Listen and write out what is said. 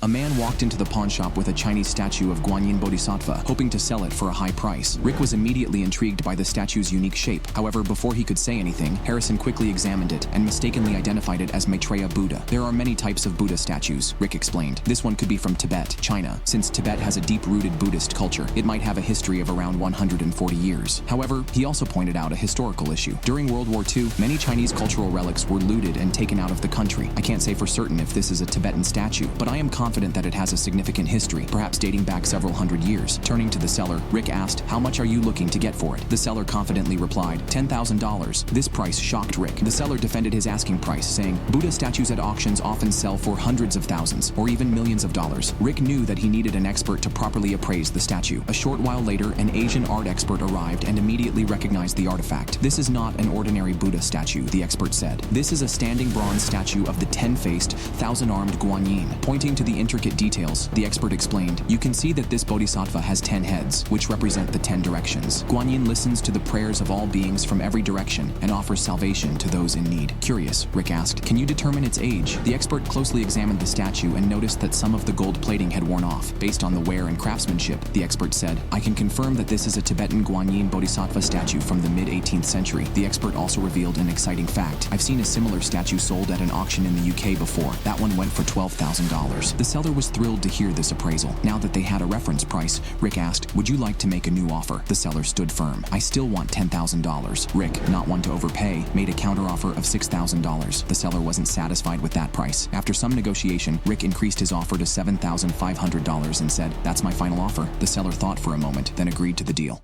A man walked into the pawn shop with a Chinese statue of Guanyin Bodhisattva, hoping to sell it for a high price. Rick was immediately intrigued by the statue's unique shape. However, before he could say anything, Harrison quickly examined it and mistakenly identified it as Maitreya Buddha. There are many types of Buddha statues, Rick explained. This one could be from Tibet, China. Since Tibet has a deep-rooted Buddhist culture, it might have a history of around 140 years. However, he also pointed out a historical issue. During World War II, many Chinese cultural relics were looted and taken out of the country. I can't say for certain if this is a Tibetan statue, but I am confident that it has a significant history, perhaps dating back several hundred years. Turning to the seller, Rick asked, "How much are you looking to get for it?" The seller confidently replied, $10,000. This price shocked Rick. The seller defended his asking price, saying, "Buddha statues at auctions often sell for hundreds of thousands, or even millions of dollars." Rick knew that he needed an expert to properly appraise the statue. A short while later, an Asian art expert arrived and immediately recognized the artifact. "This is not an ordinary Buddha statue," the expert said. "This is a standing bronze statue of the 10-faced, thousand-armed Guanyin." Pointing to the intricate details, the expert explained, "You can see that this bodhisattva has 10 heads, which represent the 10 directions. Guanyin listens to the prayers of all beings from every direction and offers salvation to those in need." Curious, Rick asked, "Can you determine its age?" The expert closely examined the statue and noticed that some of the gold plating had worn off. "Based on the wear and craftsmanship," the expert said, "I can confirm that this is a Tibetan Guanyin bodhisattva statue from the mid-18th century." The expert also revealed an exciting fact. "I've seen a similar statue sold at an auction in the UK before. That one went for $12,000. The seller was thrilled to hear this appraisal. Now that they had a reference price, Rick asked, "Would you like to make a new offer?" The seller stood firm. "I still want $10,000. Rick, not one to overpay, made a counteroffer of $6,000. The seller wasn't satisfied with that price. After some negotiation, Rick increased his offer to $7,500 and said, "That's my final offer." The seller thought for a moment, then agreed to the deal.